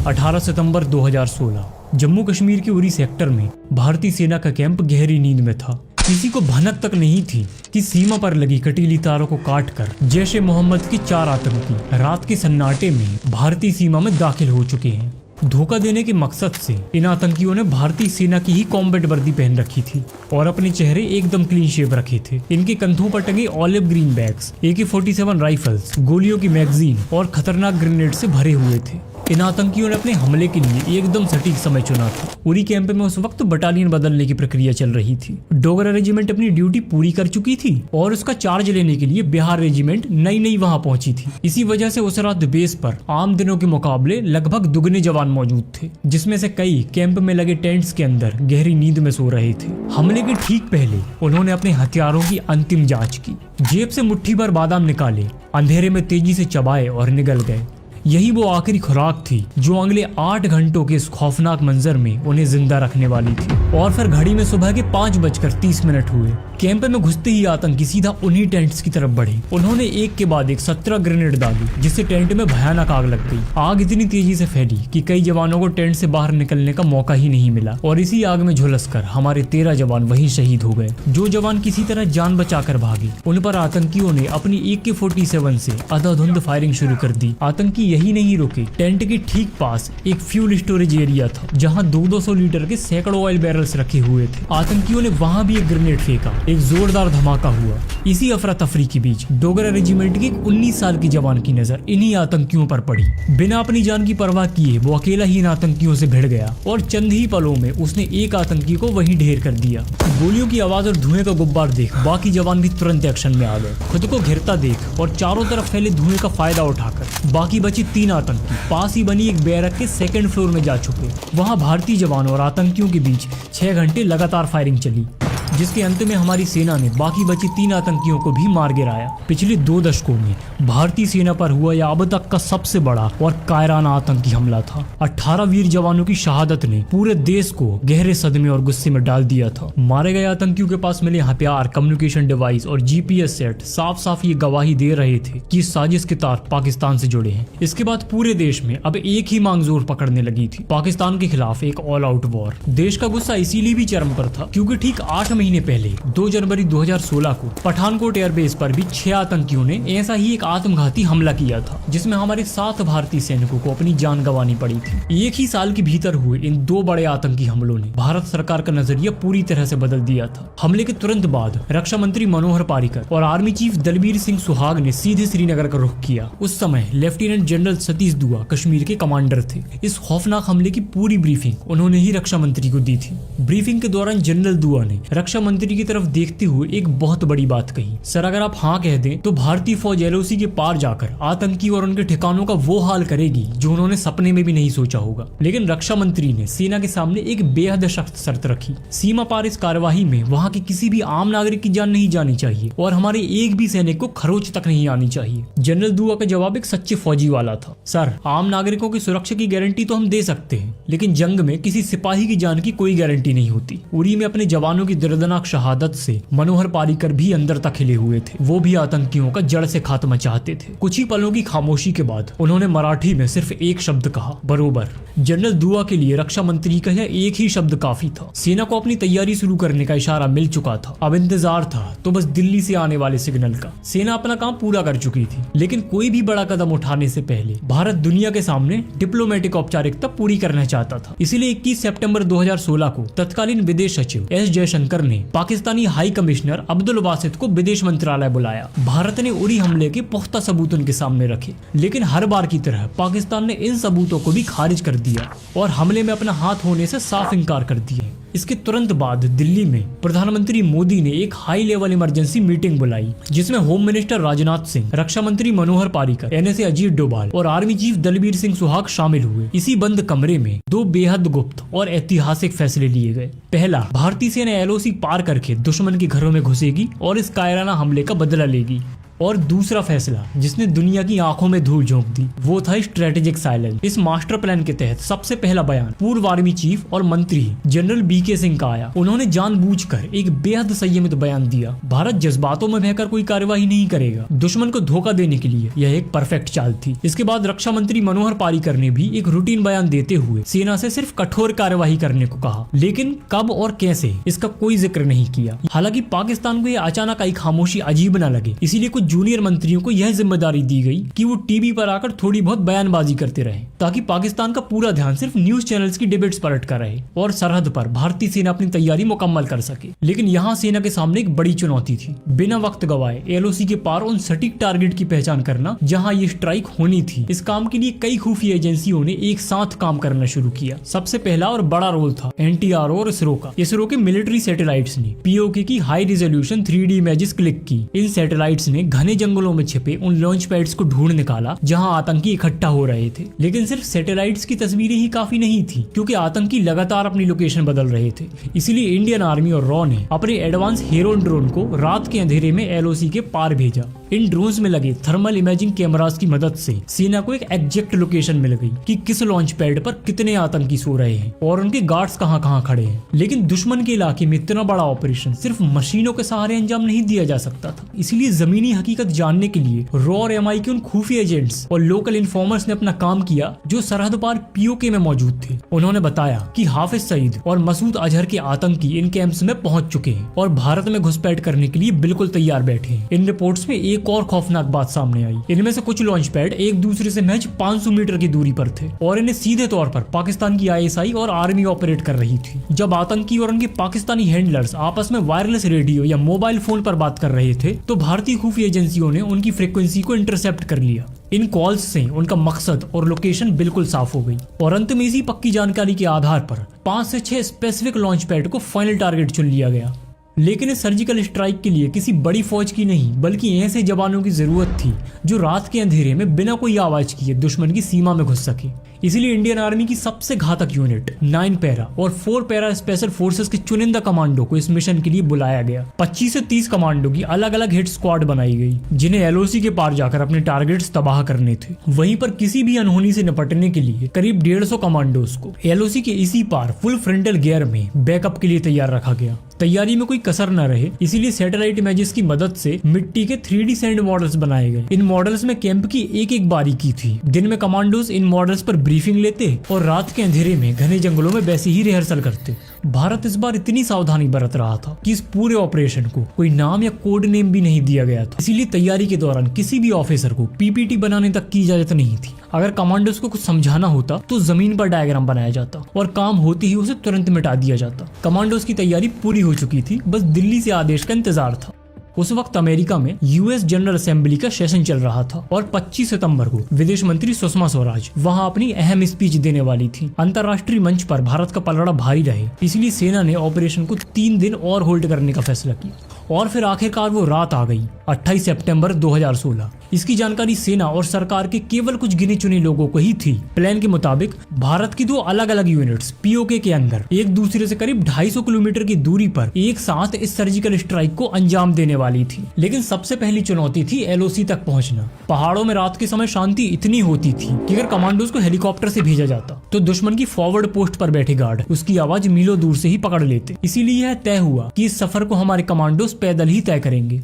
18 सितंबर 2016 जम्मू कश्मीर के उरी सेक्टर में भारतीय सेना का कैंप गहरी नींद में था। किसी को भनक तक नहीं थी कि सीमा पर लगी कटीली तारों को काटकर जैश ए मोहम्मद के 4 आतंकी रात के सन्नाटे में भारतीय सीमा में दाखिल हो चुके हैं। धोखा देने के मकसद से इन आतंकियों ने भारतीय सेना की ही कॉम्बैट वर्दी पहन रखी थी और अपने चेहरे एकदम क्लीन शेव रखे थे। इनके कंधों पर टंगे olive green bags, AK-47 rifles, गोलियों की मैगजीन और खतरनाक ग्रेनेड से भरे हुए थे। इन आतंकियों ने अपने हमले के लिए एकदम सटीक समय चुना था। उरी कैंप में उस वक्त बटालियन बदलने की प्रक्रिया चल रही थी। डोगरा रेजिमेंट अपनी ड्यूटी पूरी कर चुकी थी और उसका चार्ज लेने के लिए बिहार रेजिमेंट नई वहां पहुंची थी। इसी वजह से उस रात बेस पर आम दिनों के मुकाबले लगभग दुगने जवान मौजूद थे, जिसमें से कई कैंप में लगे टेंट्स के अंदर गहरी नींद में सो रहे थे। हमले के ठीक पहले उन्होंने अपने हथियारों की अंतिम जांच की, जेब से मुट्ठी भर बादाम निकाले, अंधेरे में तेजी से चबाए और निकल गए। यही वो आखिरी खुराक थी जो अगले 8 घंटों के इस खौफनाक मंजर में उन्हें जिंदा रखने वाली थी। और फिर घड़ी में सुबह के 5:30 हुए। कैंप में घुसते ही आतंकी सीधा उन्हीं टेंट्स की तरफ बढ़े। उन्होंने एक के बाद एक 17 ग्रेनेड डाली, जिससे टेंट में भयानक आग लग गई। आग इतनी तेजी से फैली कि कई जवानों को टेंट से बाहर निकलने का मौका ही नहीं मिला और इसी आग में झुलसकर हमारे 13 जवान वहीं शहीद हो गए। जो जवान किसी तरह जान बचाकर भागे, उन पर आतंकियों ने अपनी AK-47 से अंधाधुंध फायरिंग शुरू कर दी। आतंकी यही नहीं रुके, टेंट के ठीक पास एक फ्यूल स्टोरेज एरिया था जहां 200 लीटर के सैकड़ों ऑयल बैरल्स रखे हुए थे। आतंकियों ने वहां भी एक ग्रेनेड फेंका। एक जोरदार धमाका हुआ। इसी अफरा तफरी के बीच डोगरा रेजिमेंट के एक 19 साल की जवान की नजर इन्हीं आतंकियों पर पड़ी। बिना अपनी जान की परवाह किए वो अकेला ही इन आतंकियों से भिड़ गया और चंद ही पलों में उसने एक आतंकी को वहीं ढेर कर दिया। गोलियों की आवाज और धुएं का गुब्बार देख बाकी जवान भी तुरंत एक्शन में आ गए। खुद को घिरता देख और चारों तरफ फैले धुएं का फायदा उठाकर बाकी बचे 3 आतंकी पास ही बनी एक बैरक के 2nd फ्लोर में जा छुपे। वहां भारतीय जवानों और आतंकियों के बीच 6 घंटे लगातार फायरिंग चली, जिसके अंत में हमारी सेना ने बाकी बचे 3 आतंकियों को भी मार गिराया। पिछले 2 दशकों में भारतीय सेना पर हुआ यह अब तक का सबसे बड़ा और कायराना आतंकी हमला था। 18 वीर जवानों की शहादत ने पूरे देश को गहरे सदमे और गुस्से में डाल दिया था। मारे गए आतंकियों के पास मिले हथियार, कम्युनिकेशन डिवाइस और GPS सेट साफ साफ ये गवाही दे रहे थे कि इस साजिश के तार पाकिस्तान से जुड़े हैं। इसके बाद पूरे देश में अब एक ही मांग जोर पकड़ने लगी थी, पाकिस्तान के खिलाफ एक ऑल आउट वॉर। देश का गुस्सा इसीलिए भी चरम पर था क्योंकि ठीक 8 महीने पहले 2 जनवरी 2016 को पठानकोट एयरबेस पर भी 6 आतंकियों ने ऐसा ही एक आत्मघाती हमला किया था, जिसमें हमारे 7 भारतीय सैनिकों को अपनी जान गंवानी पड़ी थी। एक ही साल के भीतर हुए इन 2 बड़े आतंकी हमलों ने भारत सरकार का नजरिया पूरी तरह से बदल दिया था। हमले के तुरंत बाद रक्षा मंत्री मनोहर पारिकर और आर्मी चीफ दलबीर सिंह सुहाग ने सीधे श्रीनगर का रुख किया। उस समय लेफ्टिनेंट जनरल सतीश दुआ कश्मीर के कमांडर थे। इस खौफनाक हमले की पूरी ब्रीफिंग उन्होंने ही रक्षा मंत्री को दी थी। ब्रीफिंग के दौरान जनरल दुआ ने रक्षा मंत्री की तरफ देखते हुए एक बहुत बड़ी बात कही, सर अगर आप हाँ कह दें तो भारतीय फौज LOC के पार जाकर आतंकी और उनके ठिकानों का वो हाल करेगी जो उन्होंने सपने में भी नहीं सोचा होगा। लेकिन रक्षा मंत्री ने सेना के सामने एक बेहद सख्त शर्त रखी, सीमा पार इस कार्यवाही में वहां के किसी भी आम नागरिक की जान नहीं जानी चाहिए और हमारे एक भी सैनिक को खरोच तक नहीं आनी चाहिए। जनरल दुआ का जवाब एक सच्चे फौजी वाला था, सर आम नागरिकों की सुरक्षा की गारंटी तो हम दे सकते हैं, लेकिन जंग में किसी सिपाही की जान की कोई गारंटी नहीं होती। उरी में अपने जवानों की दर्दनाक शहादत से मनोहर पारिकर भी अंदर तक खिले हुए थे। वो भी आतंकियों का जड़ से खात्मा चाहते थे। कुछ ही पलों की खामोशी के बाद उन्होंने मराठी में सिर्फ एक शब्द कहा, बरोबर। जनरल दुआ के लिए रक्षा मंत्री का यह एक ही शब्द काफी था। सेना को अपनी तैयारी शुरू करने का इशारा मिल चुका था। अब इंतजार था तो बस दिल्ली से आने वाले सिग्नल का। सेना अपना काम पूरा कर चुकी थी, लेकिन कोई भी बड़ा कदम उठाने से पहले भारत दुनिया के सामने डिप्लोमेटिक औपचारिकता पूरी करना चाहता था। इसलिए 21 सितंबर 2016 को तत्कालीन विदेश सचिव S जयशंकर ने पाकिस्तानी हाई कमिश्नर अब्दुल बासित को विदेश मंत्रालय बुलाया। भारत ने उरी हमले के पुख्ता सबूत उनके सामने रखे, लेकिन हर बार की तरह पाकिस्तान ने इन सबूतों को भी खारिज कर दिया और हमले में अपना हाथ होने से साफ इनकार कर दिया। इसके तुरंत बाद दिल्ली में प्रधानमंत्री मोदी ने एक हाई लेवल इमरजेंसी मीटिंग बुलाई, जिसमें होम मिनिस्टर राजनाथ सिंह, रक्षा मंत्री मनोहर पारिकर, NSA अजीत डोभाल और आर्मी चीफ दलबीर सिंह सुहाग शामिल हुए। इसी बंद कमरे में 2 बेहद गुप्त और ऐतिहासिक फैसले लिए गए। पहला, भारतीय सेना LOC पार करके दुश्मन के घरों में घुसेगी और इस कायराना हमले का बदला लेगी। और दूसरा फैसला जिसने दुनिया की आंखों में धूल झोंक दी वो था स्ट्रेटेजिक साइलेंस। इस मास्टर प्लान के तहत सबसे पहला बयान पूर्व आर्मी चीफ और मंत्री जनरल बीके सिंह का आया। उन्होंने जानबूझकर एक बेहद संयमित बयान दिया। भारत जज्बातों में बहकर कोई कार्यवाही नहीं करेगा। दुश्मन को धोखा देने के लिए यह एक परफेक्ट चाल थी। इसके बाद रक्षा मंत्री मनोहर पारीकर ने भी एक रूटीन बयान देते हुए सेना से सिर्फ कठोर कार्यवाही करने को कहा, लेकिन कब और कैसे इसका कोई जिक्र नहीं किया। हालांकि पाकिस्तान को यह अचानक आई खामोशी अजीब न लगे, इसीलिए कुछ जूनियर मंत्रियों को यह जिम्मेदारी दी गई कि वो टीवी पर आकर थोड़ी बहुत बयानबाजी करते रहे, ताकि पाकिस्तान का पूरा ध्यान सिर्फ न्यूज चैनल्स की डिबेट्स पर अटका रहे और सरहद पर भारतीय सेना अपनी तैयारी मुकम्मल कर सके। लेकिन यहाँ सेना के सामने एक बड़ी चुनौती थी। बिना वक्त गवाए एलओसी के पार उन सटीक टारगेट की पहचान करना जहाँ ये स्ट्राइक होनी थी। इस काम के लिए कई खुफिया एजेंसियों ने एक साथ काम करना शुरू किया। सबसे पहला और बड़ा रोल था एनटीआरओ और इसरो का। इसरो के मिलिट्री सैटेलाइट्स ने पीओके की high resolution 3D images click की। इन सैटेलाइट्स ने घने जंगलों में छिपे उन लॉन्च पैड्स को ढूंढ निकाला जहां आतंकी इकट्ठा हो रहे थे। लेकिन सिर्फ सैटेलाइट्स की तस्वीरें ही काफी नहीं थी, क्योंकि आतंकी लगातार अपनी लोकेशन बदल रहे थे। इसीलिए इंडियन आर्मी और रॉ ने अपने एडवांस हेरोन ड्रोन को रात के अंधेरे में एलओसी के पार भेजा। इन ड्रोन्स में लगे थर्मल इमेजिंग कैमरास की मदद से सेना को एक एग्जैक्ट लोकेशन मिल गई कि किस लॉन्च पैड पर कितने आतंकी सो रहे हैं और उनके गार्ड्स कहां खड़े हैं। लेकिन दुश्मन के इलाके में इतना बड़ा ऑपरेशन सिर्फ मशीनों के सहारे अंजाम नहीं दिया जा सकता था। इसीलिए जमीनी हकीकत जानने के लिए रॉ और एमआई के उन खुफिया एजेंट्स और लोकल इन्फॉर्मर्स ने अपना काम किया जो सरहद पार पीओके में मौजूद थे। उन्होंने बताया कि हाफिज सईद और मसूद अजहर के आतंकी इन कैंप्स में पहुंच चुके हैं और भारत में घुसपैठ करने के लिए बिल्कुल तैयार बैठे हैं। इन रिपोर्ट्स में एक और खौफनाक बात सामने आई। इनमें से कुछ लॉन्च पैड एक दूसरे से महज 500 मीटर की दूरी पर थे और इन्हें सीधे तौर पर पाकिस्तान की आईएसआई और आर्मी ऑपरेट कर रही थी। जब आतंकी और उनके पाकिस्तानी हैंडलर्स आपस में वायरलेस रेडियो या मोबाइल फोन पर बात कर रहे थे तो भारतीय खुफिया एजेंसियों ने उनकी फ्रीक्वेंसी को इंटरसेप्ट कर लिया। इन कॉल्स से उनका मकसद और लोकेशन बिल्कुल साफ हो गई और अंत में इसी पक्की जानकारी के आधार पर 5 से 6 स्पेसिफिक लॉन्च पैड को फाइनल टारगेट चुन लिया गया। लेकिन इस सर्जिकल स्ट्राइक के लिए किसी बड़ी फौज की नहीं बल्कि ऐसे जवानों की जरूरत थी जो रात के अंधेरे में बिना कोई आवाज किए दुश्मन की सीमा में घुस सके। इसीलिए इंडियन आर्मी की सबसे घातक यूनिट 9 पैरा और 4 पैरा स्पेशल फोर्सेस के चुनिंदा कमांडो को इस मिशन के लिए बुलाया गया। 25 से 30 कमांडो की अलग अलग हिट स्क्वाड बनाई गई जिन्हें एलओसी के पार जाकर अपने टारगेट्स तबाह करने थे। वहीं पर किसी भी अनहोनी से निपटने के लिए करीब 150 कमांडोज को एलओसी के इसी पार फुल फ्रंटल गियर में बैकअप के लिए तैयार रखा गया। तैयारी में कोई कसर न रहे इसीलिए सैटेलाइट इमेजेस की मदद से मिट्टी के 3D सैंड मॉडल्स बनाए गए। इन मॉडल्स में कैंप की एक एक बारीकी थी। दिन में कमांडोज इन मॉडल्स पर ब्रीफिंग लेते और रात के अंधेरे में घने जंगलों में वैसे ही रिहर्सल करते। भारत इस बार इतनी सावधानी बरत रहा था कि इस पूरे ऑपरेशन को कोई नाम या कोड नेम भी नहीं दिया गया था। इसीलिए तैयारी के दौरान किसी भी ऑफिसर को पीपीटी बनाने तक की इजाजत नहीं थी। अगर कमांडोज को कुछ समझाना होता तो जमीन पर डायग्राम बनाया जाता और काम होते ही उसे तुरंत मिटा दिया जाता। कमांडोज की तैयारी पूरी हो चुकी थी, बस दिल्ली से आदेश का इंतजार था। उस वक्त अमेरिका में यूएस जनरल असेंबली का सेशन चल रहा था और 25 सितंबर को विदेश मंत्री सुषमा स्वराज वहां अपनी अहम स्पीच देने वाली थी। अंतर्राष्ट्रीय मंच पर भारत का पलड़ा भारी रहे इसलिए सेना ने ऑपरेशन को 3 दिन और होल्ड करने का फैसला किया और फिर आखिरकार वो रात आ गई 28 सितंबर 2016। इसकी जानकारी सेना और सरकार के केवल कुछ गिने चुने लोगों को ही थी। प्लान के मुताबिक भारत की 2 अलग अलग यूनिट्स पीओके के अंदर एक दूसरे से करीब 250 किलोमीटर की दूरी पर एक साथ इस सर्जिकल स्ट्राइक को अंजाम देने वाली थी। लेकिन सबसे पहली चुनौती थी एलओसी तक पहुंचना। पहाड़ों में रात के समय शांति इतनी होती थी कि अगर कमांडोज को हेलीकॉप्टर से भेजा जाता तो दुश्मन की फॉरवर्ड पोस्ट पर बैठे गार्ड उसकी आवाज मीलों दूर से ही पकड़ लेते। इसीलिए यह तय हुआ कि इस सफर को हमारे कमांडोज पैदल ही तय करेंगे।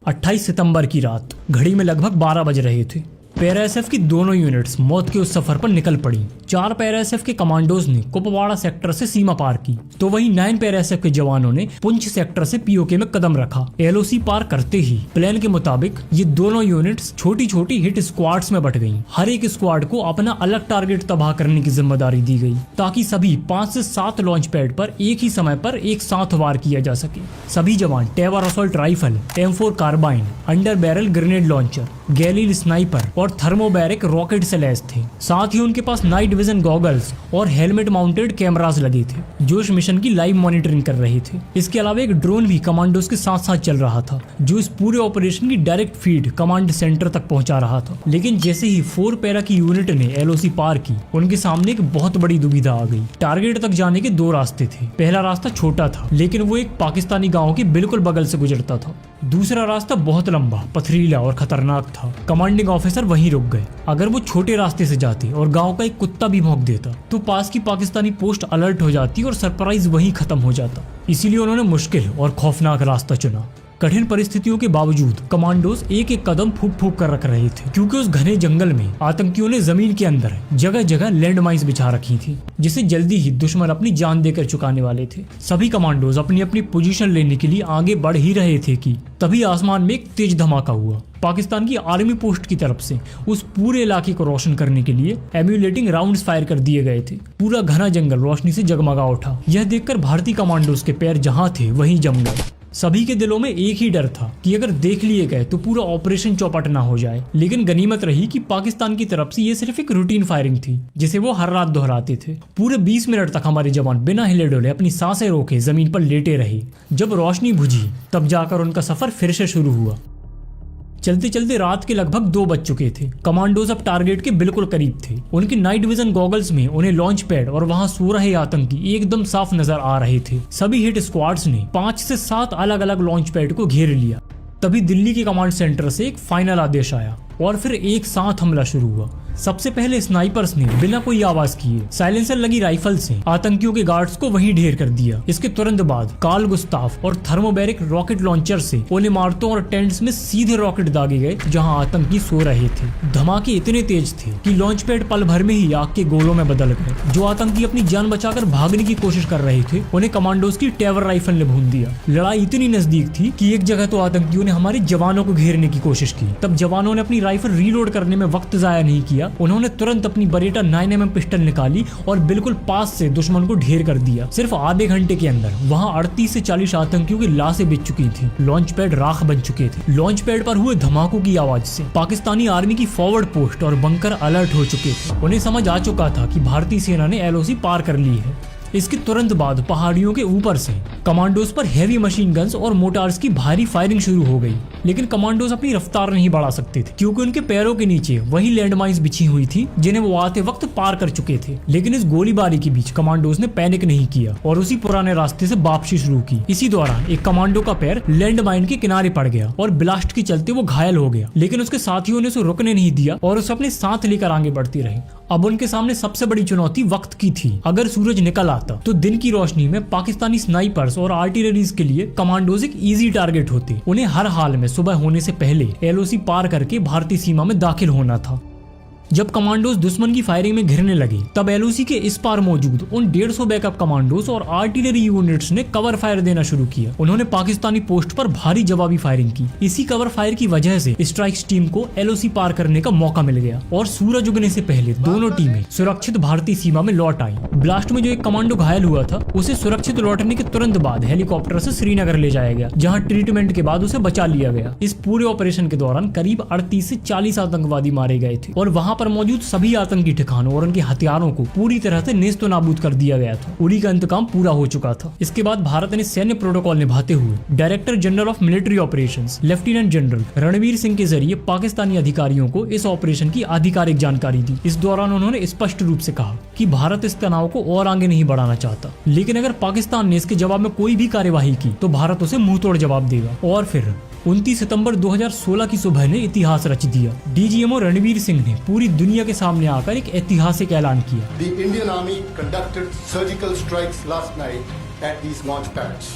28 सितंबर की रात घड़ी में लगभग 12 बज रहे थे। पैरा एसएफ की दोनों यूनिट्स मौत के उस सफर पर निकल पड़ी। 4 पैरा एसएफ के कमांडोज ने कुपवाड़ा सेक्टर से सीमा पार की तो वहीं 9 पैरा एसएफ के जवानों ने पुंछ सेक्टर से पीओके में कदम रखा। एलओसी पार करते ही प्लान के मुताबिक ये दोनों यूनिट्स छोटी छोटी हिट स्क्वाड्स में बट गईं। हर एक स्क्वाड को अपना अलग टारगेट तबाह करने की जिम्मेदारी दी गई ताकि सभी 5 से 7 लॉन्च पैड पर एक ही समय पर एक साथ वार किया जा सके। सभी जवान Tavor assault rifle, M4 carbine, under barrel grenade launcher, Galil sniper और थर्मोबैरिक रॉकेट से लैस थे। साथ ही उनके पास नाइट विजन गॉगल्स और हेलमेट माउंटेड कैमरास लगे थे जो इस मिशन की लाइव मॉनिटरिंग कर रहे थे। इसके अलावा एक ड्रोन भी कमांडोज के साथ साथ चल रहा था जो इस पूरे ऑपरेशन की डायरेक्ट फीड कमांड सेंटर तक पहुंचा रहा था। लेकिन जैसे ही 4 पैरा की यूनिट ने एलओसी पार की उनके सामने एक बहुत बड़ी दुविधा आ गई। टारगेट तक जाने के 2 रास्ते थे। पहला रास्ता छोटा था लेकिन वो एक पाकिस्तानी गाँव के बिल्कुल बगल से गुजरता था। दूसरा रास्ता बहुत लंबा, पथरीला और खतरनाक था। कमांडिंग ऑफिसर वहीं रुक गए। अगर वो छोटे रास्ते से जाते और गांव का एक कुत्ता भी भौंक देता तो पास की पाकिस्तानी पोस्ट अलर्ट हो जाती और सरप्राइज वहीं खत्म हो जाता। इसीलिए उन्होंने मुश्किल और खौफनाक रास्ता चुना। कठिन परिस्थितियों के बावजूद कमांडोज एक एक कदम फूक फूक कर रख रहे थे, क्योंकि उस घने जंगल में आतंकियों ने जमीन के अंदर जगह जगह लैंड माइंस बिछा रखी थी, जिसे जल्दी ही दुश्मन अपनी जान देकर चुकाने वाले थे। सभी कमांडोज अपनी अपनी पोजीशन लेने के लिए आगे बढ़ ही रहे थे कि तभी आसमान में एक तेज धमाका हुआ। पाकिस्तान की आर्मी पोस्ट की तरफ से उस पूरे इलाके को रोशन करने के लिए एम्यूलेटिंग राउंड्स फायर कर दिए गए थे। पूरा घना जंगल रोशनी से जगमगा उठा। यह देखकर भारतीय कमांडोज के पैर जहां थे वहीं जम गए। सभी के दिलों में एक ही डर था कि अगर देख लिए गए तो पूरा ऑपरेशन चौपट ना हो जाए। लेकिन गनीमत रही कि पाकिस्तान की तरफ से ये सिर्फ एक रूटीन फायरिंग थी, जिसे वो हर रात दोहराते थे। पूरे 20 मिनट तक हमारे जवान बिना हिले डुले अपनी सांसें रोके जमीन पर लेटे रहे। जब रोशनी बुझी तब जाकर उनका सफर फिर से शुरू हुआ। चलते चलते रात के लगभग 2 बज चुके थे। कमांडोज अब टारगेट के बिल्कुल करीब थे। उनकी नाइट विजन गॉगल्स में उन्हें लॉन्च पैड और वहां सो रहे आतंकी एकदम साफ नजर आ रहे थे। सभी हिट स्क्वाड्स ने 5 से 7 अलग अलग लॉन्च पैड को घेर लिया। तभी दिल्ली के कमांड सेंटर से एक फाइनल आदेश आया और फिर एक साथ हमला शुरू हुआ। सबसे पहले स्नाइपर्स ने बिना कोई आवाज किए साइलेंसर लगी राइफल से आतंकियों के गार्ड्स को वहीं ढेर कर दिया। इसके तुरंत बाद कार्ल गुस्ताफ और थर्मोबैरिक रॉकेट लॉन्चर से उन इमारतों और टेंट्स में सीधे रॉकेट दागे गए जहां आतंकी सो रहे थे। धमाके इतने तेज थे कि लॉन्च पैड पल भर में ही आग के गोलों में बदल गए। जो आतंकी अपनी जान बचाकर भागने की कोशिश कर रहे थे उन्हें कमांडोज की टेवर राइफल ने भून दिया। लड़ाई इतनी नजदीक थी कि एक जगह तो आतंकियों ने हमारे जवानों को घेरने की कोशिश की। तब जवानों ने अपनी राइफल रीलोड करने में वक्त जाया नहीं किया। उन्होंने तुरंत अपनी बरेटा 9mm पिस्टल निकाली और बिल्कुल पास से दुश्मन को ढेर कर दिया। सिर्फ आधे घंटे के अंदर वहां 38 से 40 आतंकियों की लाशें बिछ चुकी थी। लॉन्च पैड राख बन चुके थे। लॉन्च पैड पर हुए धमाकों की आवाज से पाकिस्तानी आर्मी की फॉरवर्ड पोस्ट और बंकर अलर्ट हो चुके थे। उन्हें समझ आ चुका था कि भारतीय सेना ने LOC पार कर ली है। इसके तुरंत बाद पहाड़ियों के ऊपर से कमांडोज पर हैवी मशीन गन्स और मोटार्स की भारी फायरिंग शुरू हो गई। लेकिन कमांडोज अपनी रफ्तार नहीं बढ़ा सकते थे, क्योंकि उनके पैरों के नीचे वही लैंडमाइंस बिछी हुई थी जिन्हें वो आते वक्त पार कर चुके थे। लेकिन इस गोलीबारी के बीच कमांडोज ने पैनिक नहीं किया और उसी पुराने रास्ते से वापसी शुरू की। इसी दौरान एक कमांडो का पैर लैंडमाइन के किनारे पड़ गया और ब्लास्ट के चलते वो घायल हो गया। लेकिन उसके साथियों ने उसे रुकने नहीं दिया और उसे अपने साथ लेकर आगे बढ़ती रही। अब उनके सामने सबसे बड़ी चुनौती वक्त की थी। अगर सूरज निकल आता तो दिन की रोशनी में पाकिस्तानी स्नाइपर्स और आर्टिलरीज के लिए कमांडोज एक इजी टारगेट होते। उन्हें हर हाल में सुबह होने से पहले LOC पार करके भारतीय सीमा में दाखिल होना था। जब कमांडोज दुश्मन की फायरिंग में घिरने लगे तब LOC के इस पार मौजूद उन 150 बैकअप कमांडोज और आर्टिलरी यूनिट्स ने कवर फायर देना शुरू किया। उन्होंने पाकिस्तानी पोस्ट पर भारी जवाबी फायरिंग की। इसी कवर फायर की वजह से स्ट्राइक्स टीम को LOC पार करने का मौका मिल गया और सूरज उगने से पहले दोनों टीमें सुरक्षित भारतीय सीमा में लौट आई। ब्लास्ट में जो एक कमांडो घायल हुआ था उसे सुरक्षित लौटने के तुरंत बाद हेलीकॉप्टर से श्रीनगर ले जाया गया, जहाँ ट्रीटमेंट के बाद उसे बचा लिया गया। इस पूरे ऑपरेशन के दौरान करीब 38 से 40 आतंकवादी मारे गए थे और वहाँ पर मौजूद सभी आतंकी ठिकानों और उनके हथियारों को पूरी तरह से नेस्तो नाबूद कर दिया गया था। उरी का इंतकाम पूरा हो चुका था। इसके बाद भारत ने सैन्य प्रोटोकॉल निभाते हुए director general of military operations lieutenant general Ranveer Singh के जरिए पाकिस्तानी अधिकारियों को इस ऑपरेशन की आधिकारिक जानकारी दी। इस दौरान उन्होंने स्पष्ट रूप से कहा कि भारत इस तनाव को और आगे नहीं बढ़ाना चाहता, लेकिन अगर पाकिस्तान ने इसके जवाब में कोई भी कार्यवाही की तो भारत उसे मुंह तोड़ जवाब देगा। और फिर 29 सितंबर 2016 की सुबह ने इतिहास रच दिया। DGMO रणवीर सिंह ने पूरी दुनिया के सामने आकर एक ऐतिहासिक ऐलान किया। The Indian Army conducted surgical strikes last night at these launch pads.